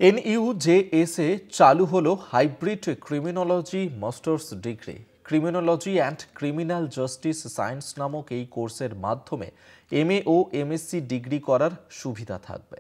NUJS চালু হলো hybrid criminology masters degree. Criminology and criminal justice science নামক এই কোর্সের মাধ্যমে MA ও MSc ডিগ্রি করার সুবিধা থাকবে।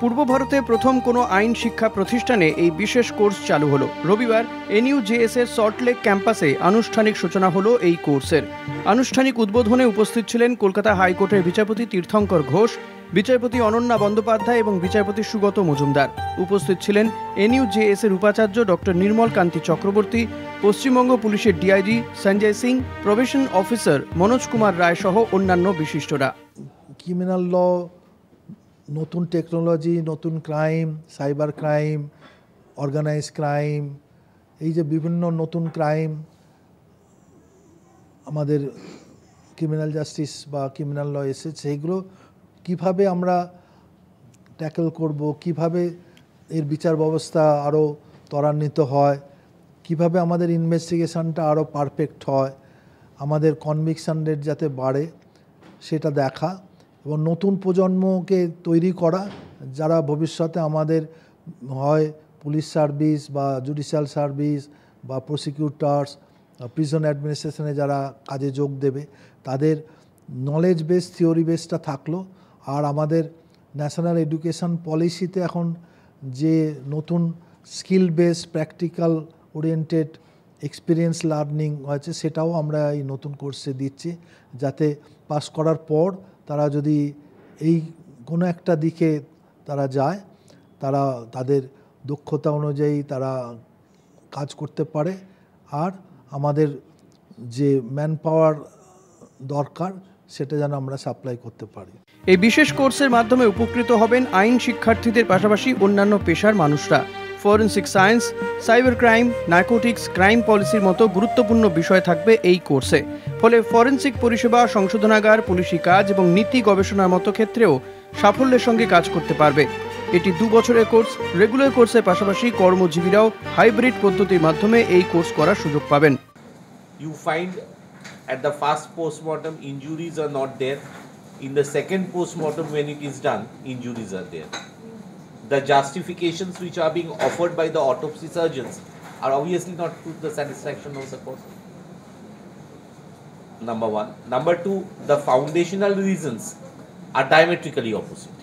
পূর্ব ভারতে প্রথম কোনো আইন শিক্ষা প্রতিষ্ঠানে এই বিশেষ কোর্স চালু হলো। রবিবার NUJS এর সল্টলেক ক্যাম্পাসে আনুষ্ঠানিক সূচনা হলো এই কোর্সের। আনুষ্ঠানিক উদ্বোধনে উপস্থিত ছিলেন কলকাতা হাইকোর্টের বিচারপতি তীর্থঙ্কর ঘোষ, বিচারপতি অনন্যা বন্দ্যোপাধ্যায় এবং বিচারপতি সুগত মজুমদার। উপস্থিত ছিলেন NUJS এর উপাচার্য ডক্টর নির্মল কান্তি চক্রবর্তী, পশ্চিমবঙ্গ পুলিশের DIG Sanjay Singh, probation officer Manoj Kumar Roy সহ অন্যান্য বিশিষ্টরা। ক্রিমিনাল ল, নতুন টেকনোলজি, নতুন crime, cyber crime, organise crime, এই যে বিভিন্ন নতুন ক্রাইম আমাদের ক্রিমিনাল জাস্টিস বা ক্রিমিনাল ল এসেছে, সেইগুলো কীভাবে আমরা ট্যাকেল করব, কিভাবে এর বিচার ব্যবস্থা আরও ত্বরান্বিত হয়, কিভাবে আমাদের ইনভেস্টিগেশনটা আরও পারফেক্ট হয়, আমাদের কনভিকশন রেট যাতে বাড়ে সেটা দেখা এবং নতুন প্রজন্মকে তৈরি করা, যারা ভবিষ্যতে আমাদের হয় পুলিশ সার্ভিস বা জুডিশিয়াল সার্ভিস বা প্রসিকিউটার্স, প্রিজন অ্যাডমিনিস্ট্রেশনে যারা কাজে যোগ দেবে, তাদের নলেজ বেস, থিওরি বেসটা থাকলো। আর আমাদের ন্যাশনাল এডুকেশন পলিসিতে এখন যে নতুন skill base, practical oriented experience learning হয়েছে, সেটাও আমরা এই নতুন কোর্সে দিচ্ছি, যাতে পাস করার পর তারা যদি এই কোনো একটা দিকে তারা যায়, তারা তাদের দক্ষতা অনুযায়ী তারা কাজ করতে পারে। আর আমাদের যে ম্যান পাওয়ার দরকার সেটা যেন আমরা সাপ্লাই করতে পারি। এই বিশেষ কোর্সের মাধ্যমে উপকৃত হবেন আইন শিক্ষার্থীদের পাশাপাশি অন্যান্য পেশার মানুষরা। Forensic science, cyber crime, narcotics, crime পলিসির মতো গুরুত্বপূর্ণ বিষয় থাকবে এই কোর্সে। ফলে ফরেনসিক পরিষেবা, সংশোধনাগার, পুলিশি কাজ এবং নীতি গবেষণার মতো ক্ষেত্রেও সাফল্যের সঙ্গে কাজ করতে পারবে। এটি 2 বছরের কোর্স। রেগুলার কোর্সের পাশাপাশি কর্মজীবীরাও হাইব্রিড পদ্ধতির মাধ্যমে এই কোর্স করার সুযোগ পাবেন। You find at the first postmortem injuries are not there. In the second postmortem when it is done, injuries are there. The justifications which are being offered by the autopsy surgeons are obviously not to the satisfaction of the court. Number one. Number two, the foundational reasons are diametrically opposite.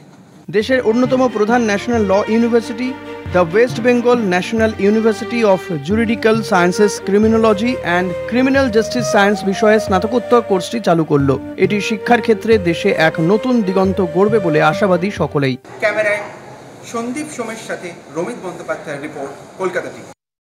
দেশের অন্যতম প্রধান national law university the West Bengal National University of Juridical Sciences criminology and criminal justice science বিষয়ে স্নাতকোত্তর কোর্সটি চালু করলো। এটি শিক্ষার ক্ষেত্রে দেশে এক নতুন দিগন্ত গড়বে বলে আশাবাদী সকলেই। ক্যামেরায় সন্দীপ সোমের সাথে রমিত বন্দ্যোপাধ্যায়ের রিপোর্ট, কলকাতা টিভি।